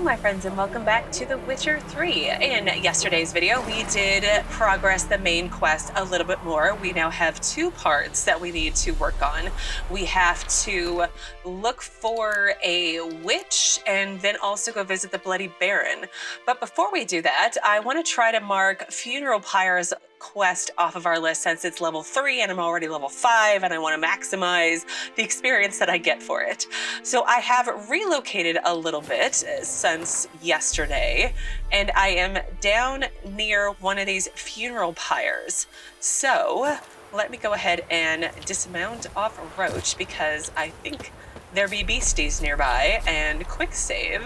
Hello my friends and welcome back to The Witcher 3. In yesterday's video we did progress the main quest a little bit more. We now have 2 parts that we need to work on. We have to look for a witch and then also go visit the Bloody Baron. But before we do that, I want to try to mark Funeral Pyres quest off of our list since it's level 3 and I'm already level 5 and I want to maximize the experience that I get for it. So I have relocated a little bit since yesterday and I am down near one of these funeral pyres. So let me go ahead and dismount off Roach because I think there be beasties nearby, and quick save,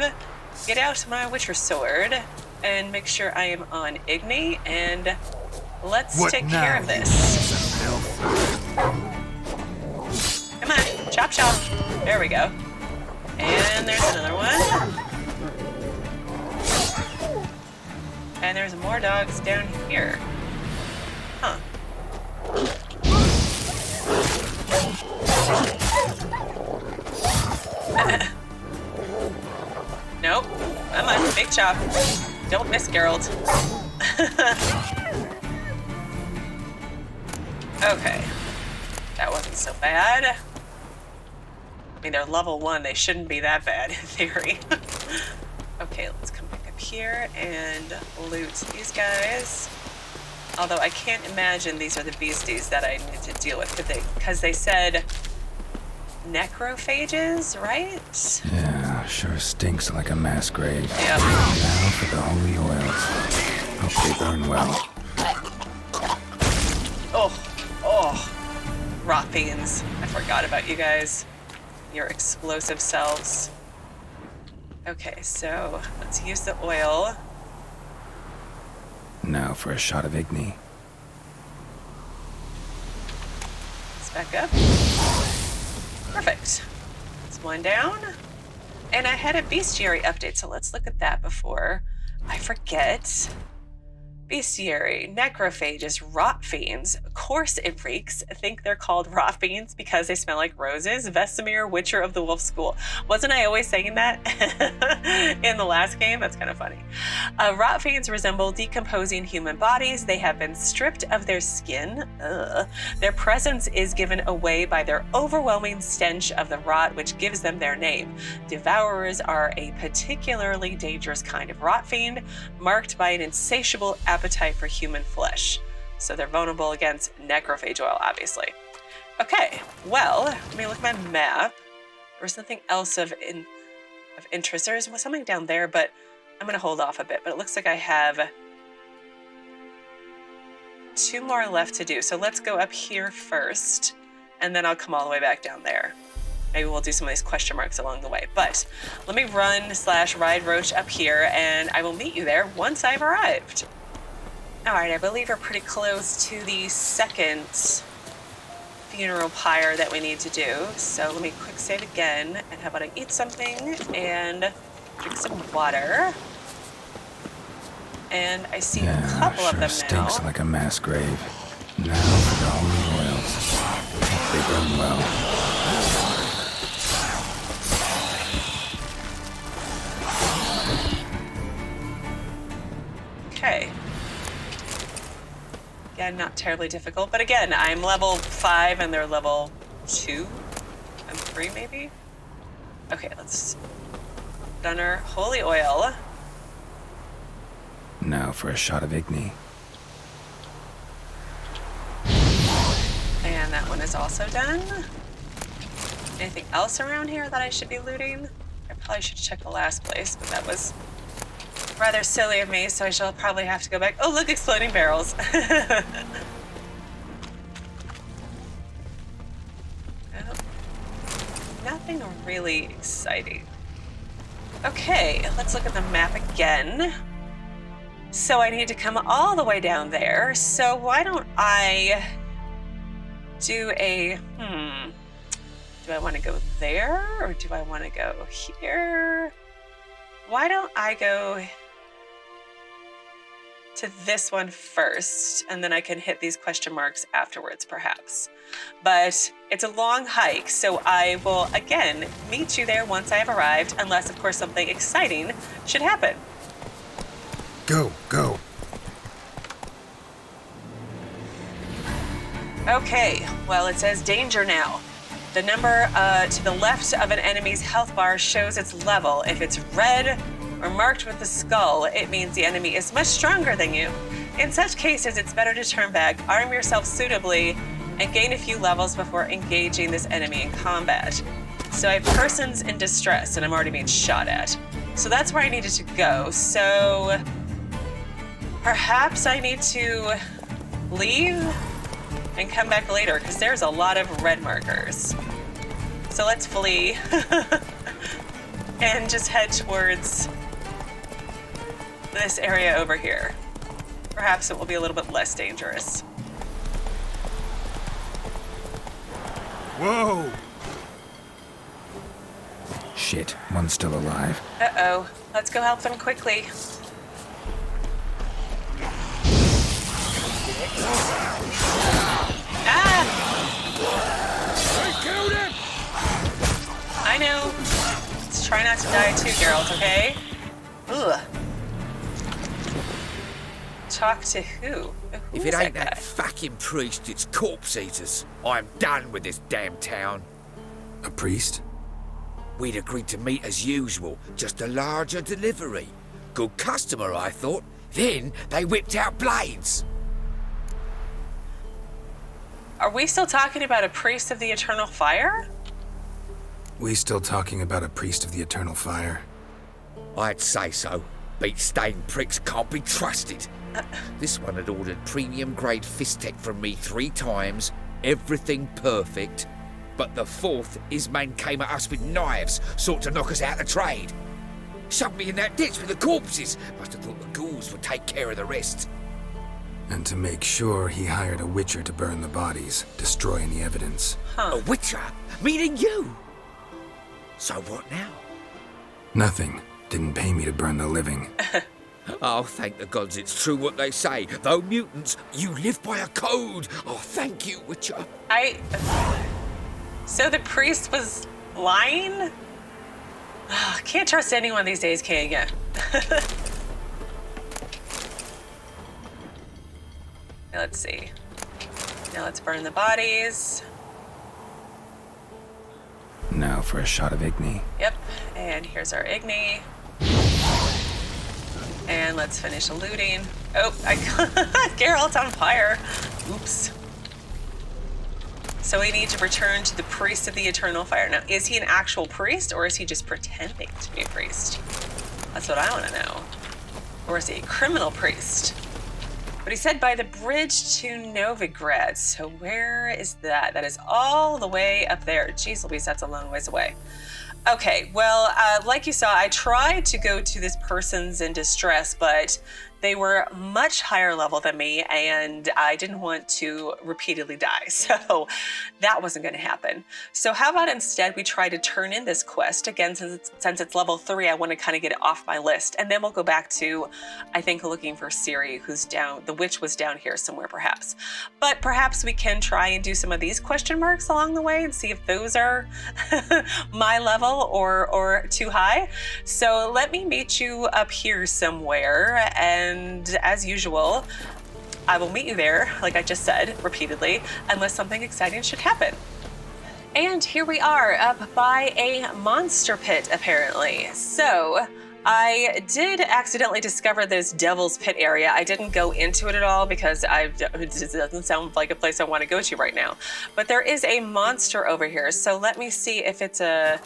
get out my Witcher sword and make sure I am on Igni and let's take care of this. Come on, chop chop. There we go. And there's another one. And there's more dogs down here. Huh. Nope. Come on, big chop. Don't miss, Geralt. Okay, that wasn't so bad. I mean, they're level 1, they shouldn't be that bad in theory. Okay, let's come back up here and loot these guys. Although I can't imagine these are the beasties that I need to deal with, because they said necrophages, right? Yeah, sure stinks like a mass grave. Yep. Now for the holy oils. Hope they burn well. Oh, Rotfiends. I forgot about you guys. Your explosive selves. Okay, so let's use the oil. Now for a shot of Igni. Let's back up. Perfect. Let's wind down. And I had a bestiary update, so let's look at that before I forget. Bestiary, necrophages, rotfiends. Of course it reeks. I think they're called rotfiends because they smell like roses. Vesemir, Witcher of the Wolf School. Wasn't I always saying that in the last game? That's kind of funny. Rotfiends resemble decomposing human bodies. They have been stripped of their skin. Ugh. Their presence is given away by their overwhelming stench of the rot, which gives them their name. Devourers are a particularly dangerous kind of rotfiend, marked by an insatiable appetite for human flesh. So they're vulnerable against necrophage oil, obviously. Okay, well, let me look at my map. There's nothing else of interest. There's something down there, but I'm going to hold off a bit. But it looks like I have 2 more left to do. So let's go up here first, and then I'll come all the way back down there. Maybe we'll do some of these question marks along the way. But let me run/ride Roach up here, and I will meet you there once I've arrived. All right, I believe we're pretty close to the second funeral pyre that we need to do. So let me quick save again. And how about I eat something and drink some water. And I see a couple of them now. Stinks like a mass grave. Now for the holy oils. Hope they burn well. Okay. Again, not terribly difficult, but again, I'm level 5 and they're level 2 and 3 maybe? Okay, let's done our holy oil. Now for a shot of Igni. And that one is also done. Anything else around here that I should be looting? I probably should check the last place, but that was rather silly of me, so I shall probably have to go back. Oh, look, exploding barrels. Nothing really exciting. Okay, let's look at the map again. So I need to come all the way down there. So why don't I do a, do I want to go there or do I want to go here? Why don't I go to this one first, and then I can hit these question marks afterwards, perhaps. But it's a long hike, so I will, again, meet you there once I have arrived, unless, of course, something exciting should happen. Go, go. Okay, well, it says danger now. The number to the left of an enemy's health bar shows its level. If it's red or marked with the skull, it means the enemy is much stronger than you. In such cases, it's better to turn back, arm yourself suitably, and gain a few levels before engaging this enemy in combat. So I have persons in distress, and I'm already being shot at. So that's where I needed to go. So perhaps I need to leave and come back later, because there's a lot of red markers. So let's flee and just head towards this area over here. Perhaps it will be a little bit less dangerous. Whoa! Shit, one's still alive. Uh-oh. Let's go help them quickly. Ah! I killed him! I know. Let's try not to die too, Geralt, okay? Ugh. Talk to who? If it ain't that fucking priest, it's corpse eaters. I'm done with this damn town. A priest? We'd agreed to meet as usual, just a larger delivery. Good customer, I thought. Then they whipped out blades. Are we still talking about a priest of the eternal fire? We still talking about a priest of the eternal fire? I'd say so. Beat-stained pricks can't be trusted. This one had ordered premium-grade fist-tech from me 3 times, everything perfect. But the 4th, his man came at us with knives, sought to knock us out of trade. Shoved me in that ditch with the corpses. Must have thought the ghouls would take care of the rest. And to make sure, he hired a witcher to burn the bodies, destroy any evidence. A witcher? Meaning you? So what now? Nothing. Didn't pay me to burn the living. Oh, thank the gods it's true what they say. Though mutants, you live by a code. Oh, thank you, Witcher. So the priest was lying? Can't trust anyone these days, can you? Let's see. Now let's burn the bodies. Now for a shot of Igni. Yep, and here's our Igni. And let's finish looting. Oh, Geralt's on fire. Oops. So we need to return to the priest of the eternal fire. Now, is he an actual priest, or is he just pretending to be a priest? That's what I want to know. Or is he a criminal priest? But he said by the bridge to Novigrad. So where is that? That is all the way up there. Jeez Louise, that's a long ways away. Okay, well, like you saw, I tried to go to this person's in distress, but they were much higher level than me, and I didn't want to repeatedly die, so that wasn't going to happen. So how about instead we try to turn in this quest, again, since it's level 3, I want to kind of get it off my list, and then we'll go back to, I think, looking for Ciri, who's down, the witch was down here somewhere perhaps. But perhaps we can try and do some of these question marks along the way and see if those are my level or too high. So let me meet you up here somewhere, and as usual, I will meet you there, like I just said repeatedly, unless something exciting should happen. And here we are up by a monster pit, apparently. So I did accidentally discover this Devil's Pit area. I didn't go into it at all because it doesn't sound like a place I want to go to right now. But there is a monster over here. So let me see if it's a...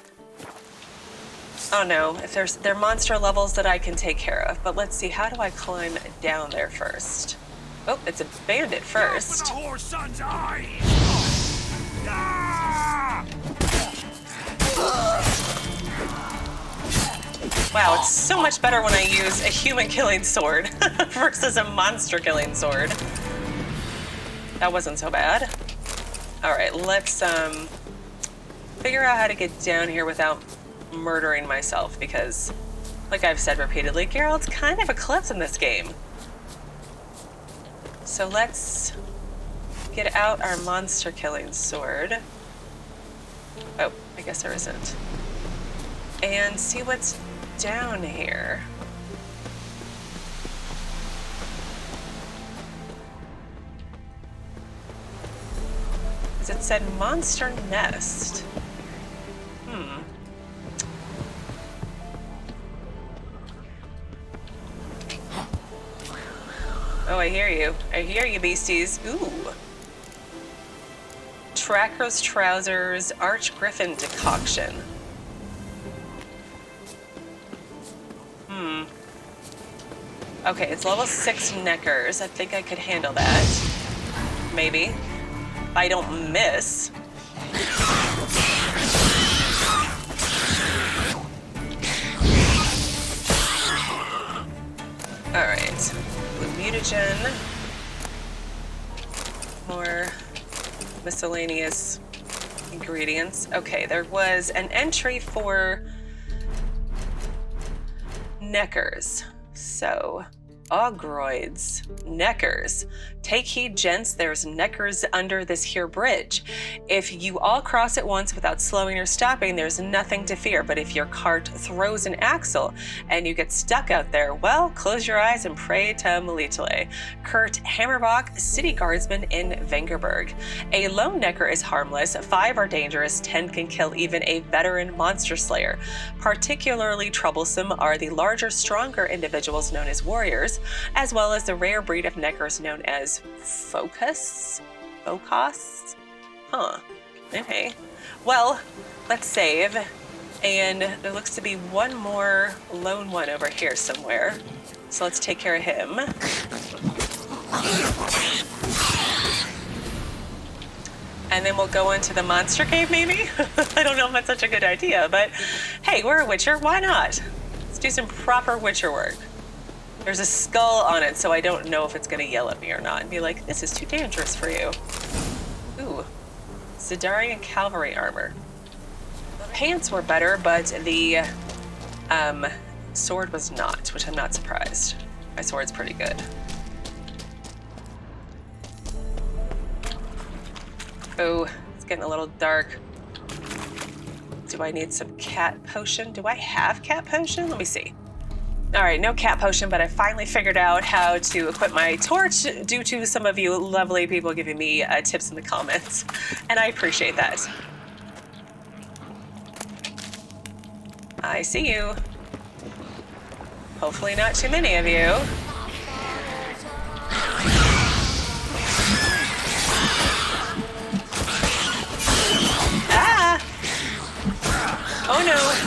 Oh no, if there are monster levels that I can take care of. But let's see, how do I climb down there first? Oh, it's a bandit first. Go for the whore's son's eyes! Wow, it's so much better when I use a human killing sword versus a monster killing sword. That wasn't so bad. All right, let's figure out how to get down here without murdering myself, because like I've said repeatedly, Geralt's kind of a klutz in this game. So let's get out our monster killing sword. Oh, I guess there isn't. And see what's down here. Because it said monster nest. Oh, I hear you. I hear you, beasties. Ooh. Tracker's Trousers, Archgriffin Decoction. Okay, it's level 6 Nekkers. I think I could handle that. Maybe. If I don't miss. Alright. Mutagen. More miscellaneous ingredients. Okay, there was an entry for Nekkers. So, Ogroids, Nekkers. Take heed, gents, there's Nekkers under this here bridge. If you all cross at once without slowing or stopping, there's nothing to fear. But if your cart throws an axle and you get stuck out there, well, close your eyes and pray to Melitele. Kurt Hammerbach, city guardsman in Vengerberg. A lone Nekker is harmless, 5 are dangerous, 10 can kill even a veteran monster slayer. Particularly troublesome are the larger, stronger individuals known as warriors, as well as the rare breed of Nekkers known as Focus? Focus? Huh. Okay. Well, let's save. And there looks to be one more lone one over here somewhere. So let's take care of him. And then we'll go into the monster cave, maybe? I don't know if that's such a good idea, but hey, we're a Witcher. Why not? Let's do some proper Witcher work. There's a skull on it, so I don't know if it's going to yell at me or not and be like, this is too dangerous for you. Ooh. Cidarian Cavalry armor. Pants were better, but the sword was not, which I'm not surprised. My sword's pretty good. Oh, it's getting a little dark. Do I need some cat potion? Do I have cat potion? Let me see. All right, no cat potion, but I finally figured out how to equip my torch due to some of you lovely people giving me tips in the comments, and I appreciate that. I see you. Hopefully not too many of you. Ah! Oh no.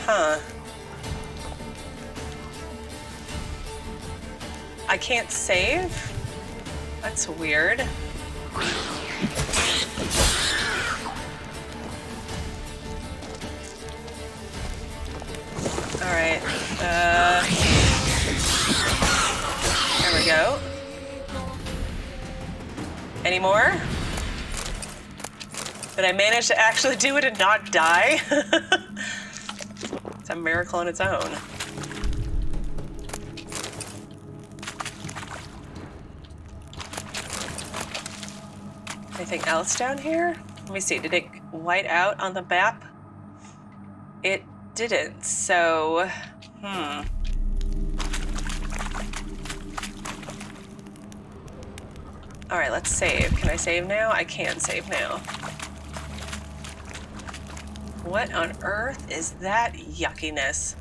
Huh. I can't save? That's weird. Alright. There we go. Any more? Did I manage to actually do it and not die? It's a miracle on its own. Anything else down here? Let me see. Did it white out on the map? It didn't. So, All right, let's save. Can I save now? I can save now. What on earth is that yuckiness?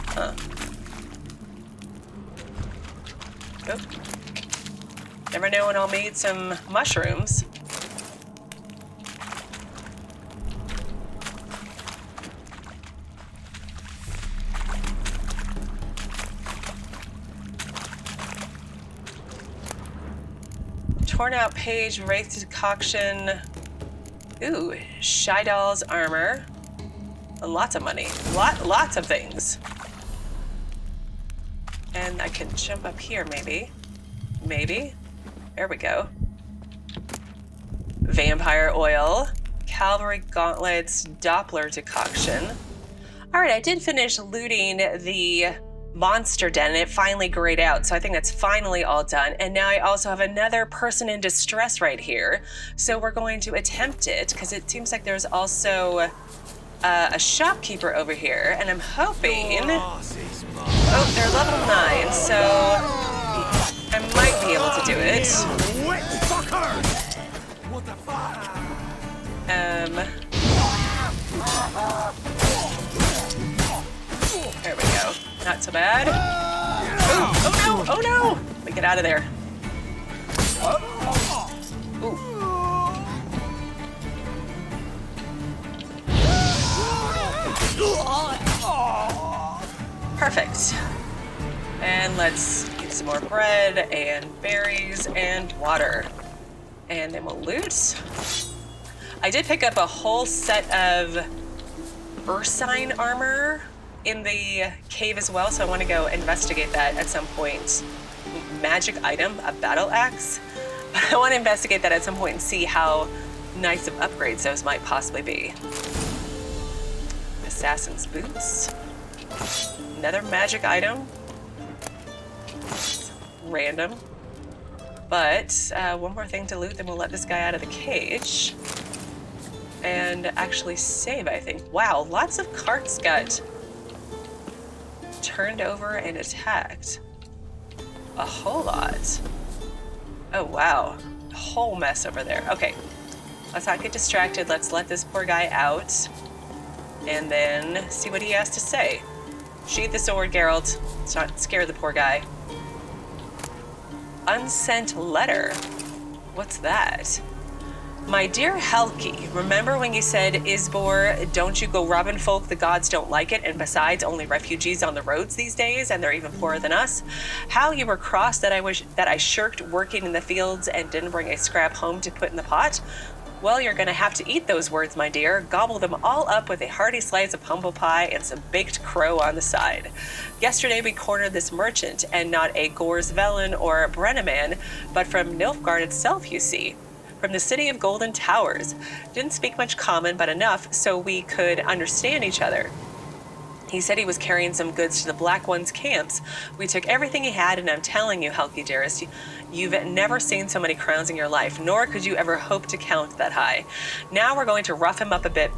Huh. Oh. Never know when I'll meet some mushrooms. Torn out page, Wraith Decoction. Ooh, Shiadhal's armor. And lots of money. Lots of things. And I can jump up here, maybe. Maybe. There we go. vampire oil, Cavalry Gauntlets, Doppler Decoction. All right, I did finish looting the monster den and it finally grayed out, so I think that's finally all done. And now I also have another person in distress right here, so we're going to attempt it because it seems like there's also a shopkeeper over here, and I'm hoping... Oh, they're level 9, so I might be able to do it. There we go. Not so bad. Ooh, oh no! Oh no! Let me get out of there. Ooh. Perfect. And let's get some more bread and berries and water. And then we'll loot. I did pick up a whole set of Ursine armor in the cave as well, so I want to go investigate that at some point. Magic item, a battle axe. But I want to investigate that at some point and see how nice of upgrades those might possibly be. Assassin's boots. Another magic item. Random. But one more thing to loot, then we'll let this guy out of the cage. And actually save, I think. Wow, lots of carts got turned over and attacked. A whole lot. Oh, wow. A whole mess over there. Okay, let's not get distracted. Let's let this poor guy out. And then see what he has to say. Sheathe the sword, Geralt. Let's not scare the poor guy. Unsent letter. What's that? My dear Helki, remember when you said, Isbor, don't you go robbing folk, the gods don't like it, and besides, only refugees on the roads these days, and they're even poorer than us? How you were cross that I shirked working in the fields and didn't bring a scrap home to put in the pot? Well, you're gonna have to eat those words, my dear. Gobble them all up with a hearty slice of humble pie and some baked crow on the side. Yesterday we cornered this merchant, and not a Gorsvelen or Brenneman, but from Nilfgaard itself, you see. From the city of Golden Towers. Didn't speak much common, but enough so we could understand each other. He said he was carrying some goods to the Black One's camps. We took everything he had, and I'm telling you, Helki dearest, you've never seen so many crowns in your life, nor could you ever hope to count that high. Now we're going to rough him up a bit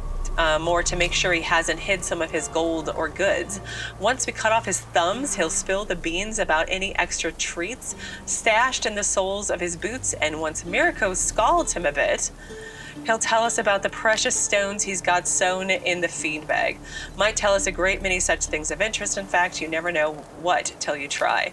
more to make sure he hasn't hid some of his gold or goods. Once we cut off his thumbs, he'll spill the beans about any extra treats stashed in the soles of his boots, and once Mirko scalds him a bit, he'll tell us about the precious stones he's got sewn in the feed bag. Might tell us a great many such things of interest. In fact, you never know what till you try.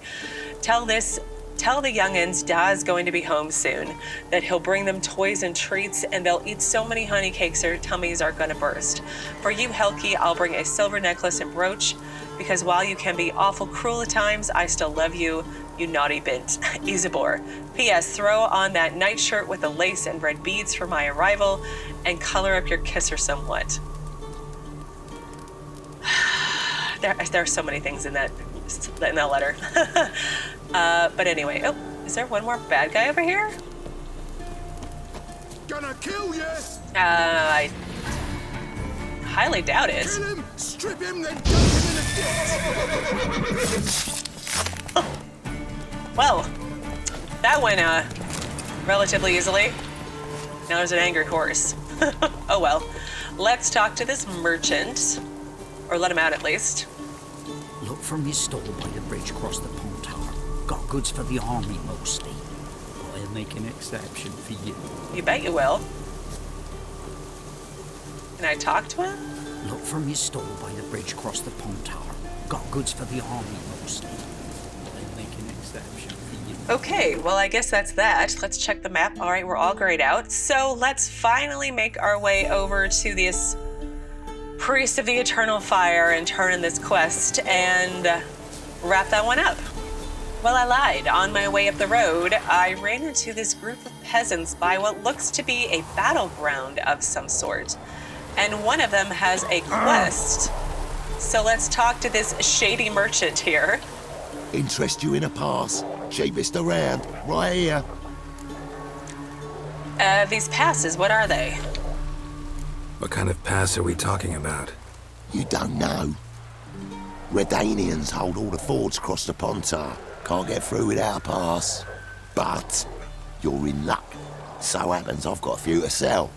Tell the youngins Da's going to be home soon, that he'll bring them toys and treats, and they'll eat so many honey cakes their tummies are gonna burst. For you, Helki, I'll bring a silver necklace and brooch, because while you can be awful cruel at times, I still love you, you naughty bint. Isabor. P.S. Throw on that nightshirt with the lace and red beads for my arrival, and color up your kisser somewhat. There are so many things in that letter. But anyway, oh, is there one more bad guy over here? Gonna kill you! I highly doubt it. Kill him, strip him, then dunk him in a ditch! Well, that went relatively easily. Now there's an angry horse. Oh well. Let's talk to this merchant. Or let him out at least. Look from his stall by the bridge across the pond tower. Got goods for the army mostly. But I'll make an exception for you. You bet you will. Can I talk to him? Look from his stall by the bridge across the pond tower. Got goods for the army mostly. I'll make an exception for you. Okay, well I guess that's that. Let's check the map. All right, we're all grayed out. So let's finally make our way over to this Priest of the Eternal Fire and turn in this quest and wrap that one up. Well, I lied. On my way up the road, I ran into this group of peasants by what looks to be a battleground of some sort. And one of them has a quest. So let's talk to this shady merchant here. Interest you in a pass? Cheapest around, right here. These passes, what are they? What kind of pass are we talking about? You don't know. Redanians hold all the fords across the Pontar. Can't get through without a pass. But you're in luck. So happens I've got a few to sell.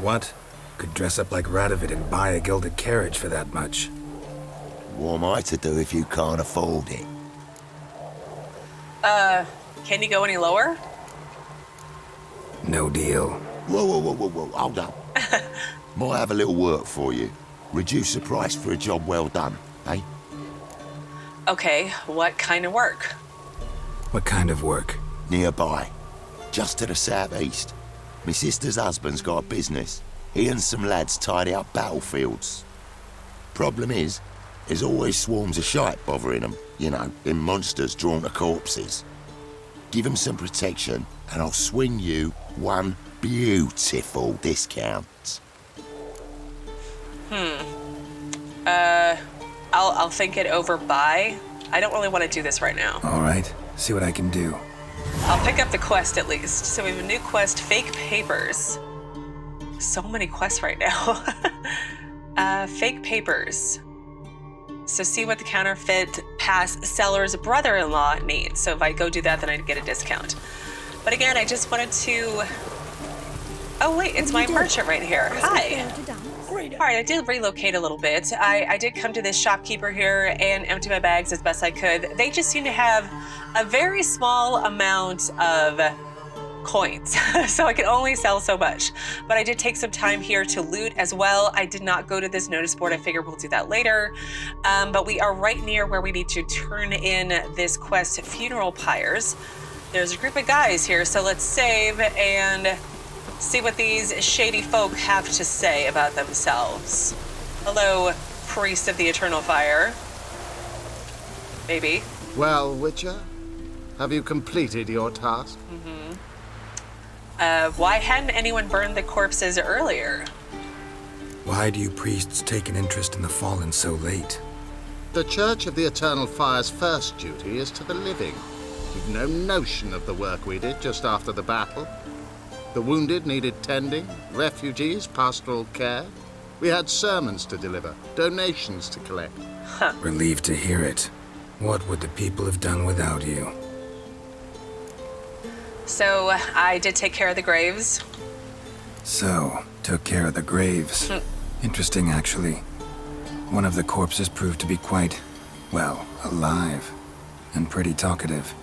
What? Could dress up like Radovid and buy a gilded carriage for that much. What am I to do if you can't afford it? Can you go any lower? No deal. Whoa, hold up. Might have a little work for you. Reduce the price for a job well done, eh? Okay, what kind of work? What kind of work? Nearby. Just to the southeast. My sister's husband's got a business. He and some lads tidy up battlefields. Problem is, there's always swarms of shite bothering them. You know, them monsters drawn to corpses. Give them some protection, and I'll swing you one beautiful discount. I'll think it over by. I don't really want to do this right now. All right, see what I can do. I'll pick up the quest at least. So we have a new quest, Fake Papers. So many quests right now. Fake Papers. So see what the counterfeit pass seller's brother-in-law needs. So if I go do that, then I'd get a discount. But again, I just wanted to... Oh wait, it's my merchant right here. Hi. All right, I did relocate a little bit. I did come to this shopkeeper here and empty my bags as best I could. They just seem to have a very small amount of coins, so I could only sell so much. But I did take some time here to loot as well. I did not go to this notice board. I figured we'll do that later. But we are right near where we need to turn in this quest, Funeral Pyres. There's a group of guys here, so let's save and see what these shady folk have to say about themselves. Hello, priest of the eternal fire. Maybe. Well, Witcher, have you completed your task? Why hadn't anyone burned the corpses earlier? Why do you priests take an interest in the fallen so late? The Church of the Eternal Fire's first duty is to the living. You've no notion of the work we did just after the battle. The wounded needed tending, refugees, pastoral care. We had sermons to deliver, donations to collect. Relieved to hear it. What would the people have done without you? So I did take care of the graves. So, took care of the graves. Interesting, actually. One of the corpses proved to be quite, well, alive. And pretty talkative.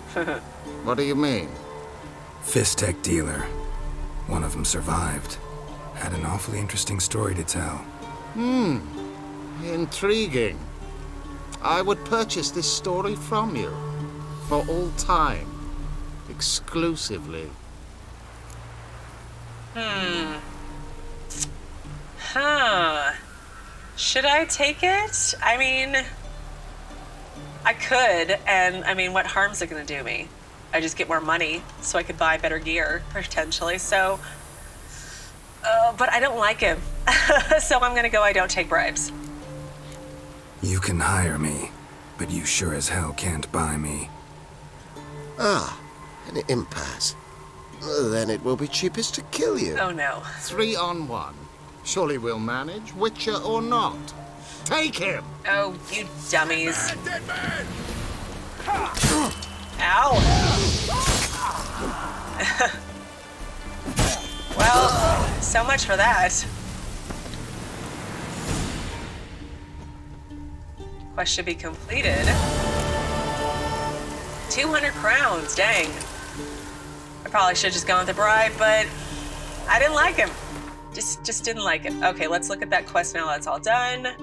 What do you mean? Fist tech dealer. One of them survived. Had an awfully interesting story to tell. Intriguing. I would purchase this story from you. For all time. Exclusively. Should I take it? I mean, I could, and I mean, what harm's it gonna do me? I just get more money so I could buy better gear, potentially, so... but I don't like him. So I'm gonna go, I don't take bribes. You can hire me, but you sure as hell can't buy me. Ah, an impasse. Then it will be cheapest to kill you. Oh no. 3 on 1. Surely we'll manage, Witcher or not. Take him! Oh, you dummies. Dead man! Ow. Well, so much for that. Quest should be completed. 200 crowns, dang. I probably should have just gone with the bribe, but I didn't like him. Just didn't like it. Okay, let's look at that quest now. That's all done.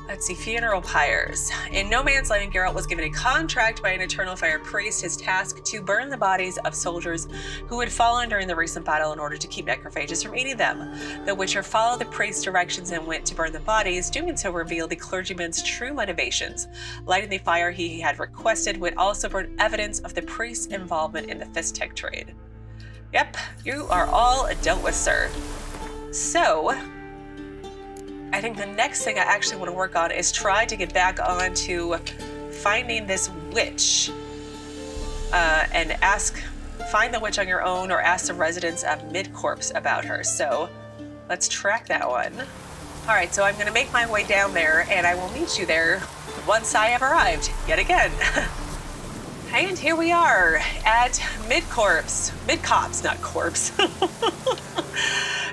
Let's see, Funeral Pyres. In No Man's Land, Geralt was given a contract by an Eternal Fire priest. His task to burn the bodies of soldiers who had fallen during the recent battle in order to keep necrophages from eating them. The Witcher followed the priest's directions and went to burn the bodies. Doing so revealed the clergyman's true motivations. Lighting the fire he had requested would also burn evidence of the priest's involvement in the fist tech trade. Yep, you are all dealt with, sir. So, I think the next thing I actually want to work on is try to get back onto finding this witch and find the witch on your own or ask the residents of Midcopse about her. So let's track that one. All right, so I'm going to make my way down there, and I will meet you there once I have arrived yet again. And here we are at midcopse, not corpse.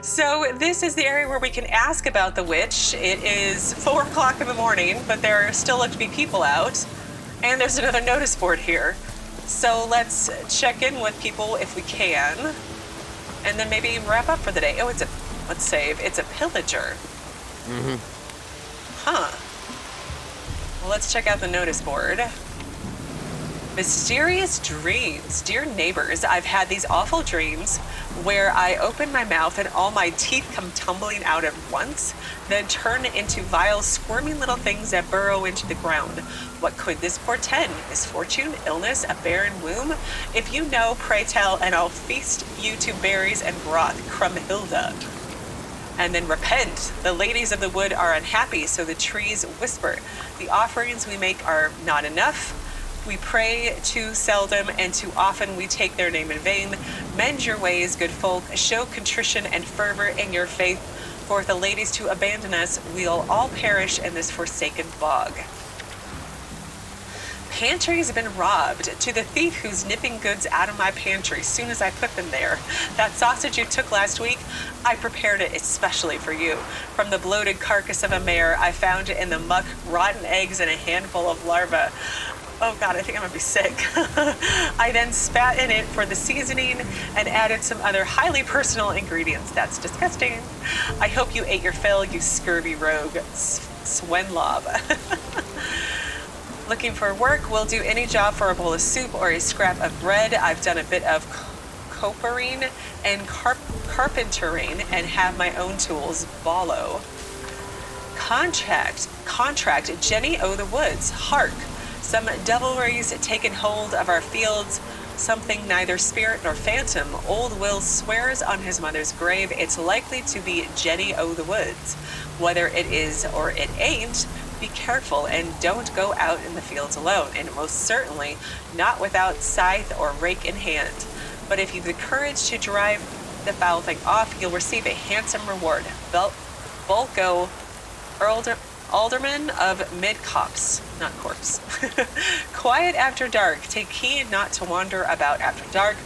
So this is the area where we can ask about the witch. It is 4 o'clock in the morning, but there still look to be people out. And there's another notice board here. So let's check in with people if we can. And then maybe wrap up for the day. Oh, let's save. It's a pillager. Huh. Well, let's check out the notice board. Mysterious dreams. Dear neighbors, I've had these awful dreams where I open my mouth and all my teeth come tumbling out at once, then turn into vile, squirming little things that burrow into the ground. What could this portend? Misfortune, illness, a barren womb? If you know, pray tell, and I'll feast you to berries and broth. Crumhilda. And then repent. The ladies of the wood are unhappy, so the trees whisper. The offerings we make are not enough. We pray too seldom, and too often we take their name in vain. Mend your ways, good folk. Show contrition and fervor in your faith. For if the ladies to abandon us, we'll all perish in this forsaken bog. Pantries have been robbed. To the thief who's nipping goods out of my pantry soon as I put them there. That sausage you took last week, I prepared it especially for you. From the bloated carcass of a mare, I found it in the muck, rotten eggs, and a handful of larvae. Oh God, I think I'm gonna be sick. I then spat in it for the seasoning and added some other highly personal ingredients. That's disgusting. I hope you ate your fill, you scurvy rogue. Swenlob. Looking for work? We'll do any job for a bowl of soup or a scrap of bread. I've done a bit of copering and carpentering and have my own tools. Ballo. Contract. Jenny O' the Woods. Hark. Some devilries taken hold of our fields, something neither spirit nor phantom. Old Will swears on his mother's grave it's likely to be Jenny O' the Woods. Whether it is or it ain't, be careful and don't go out in the fields alone, and most certainly not without scythe or rake in hand. But if you've the courage to drive the foul thing off, you'll receive a handsome reward. Volko Alderman of Midcopse, not corpse. Quiet after dark. Take heed not to wander about after dark,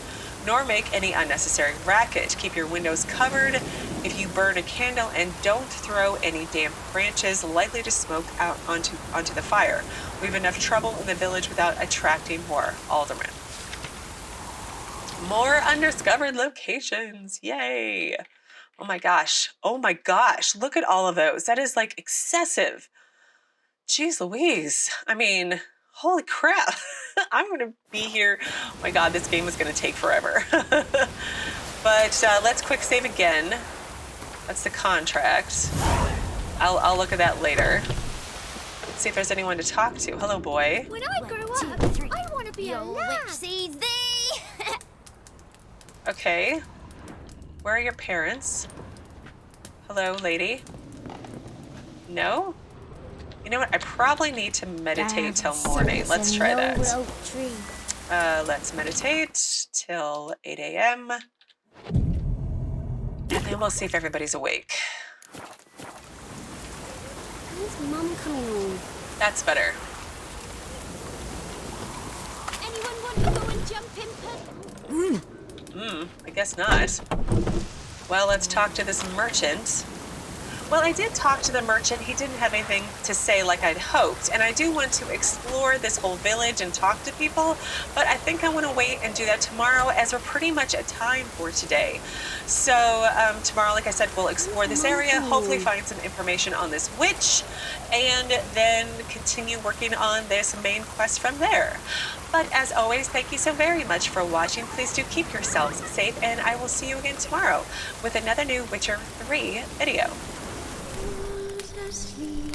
nor make any unnecessary racket. Keep your windows covered if you burn a candle, and don't throw any damp branches likely to smoke out onto the fire. We've enough trouble in the village without attracting more. Alderman. More undiscovered locations. Yay. Oh my gosh. Look at all of those. That is like excessive. Jeez Louise. I mean, holy crap. I'm going to be here. Oh my God, this game is going to take forever. But let's quick save again. That's the contract. I'll look at that later. Let's see if there's anyone to talk to. Hello, boy. When I grow up, I want to be a lad. Witch sees thee. Okay. Where are your parents? Hello, lady. No? You know what? I probably need to meditate till morning. Let's try that. Let's meditate till 8 a.m. And then we'll see if everybody's awake. When's Mum coming home? That's better. Anyone want to go and jump in? I guess not. Well, let's talk to this merchant. Well, I did talk to the merchant. He didn't have anything to say like I'd hoped. And I do want to explore this whole village and talk to people, but I think I want to wait and do that tomorrow, as we're pretty much at time for today. So tomorrow, like I said, we'll explore this area, hopefully find some information on this witch, and then continue working on this main quest from there. But as always, thank you so very much for watching. Please do keep yourselves safe, and I will see you again tomorrow with another new Witcher 3 video. Asleep.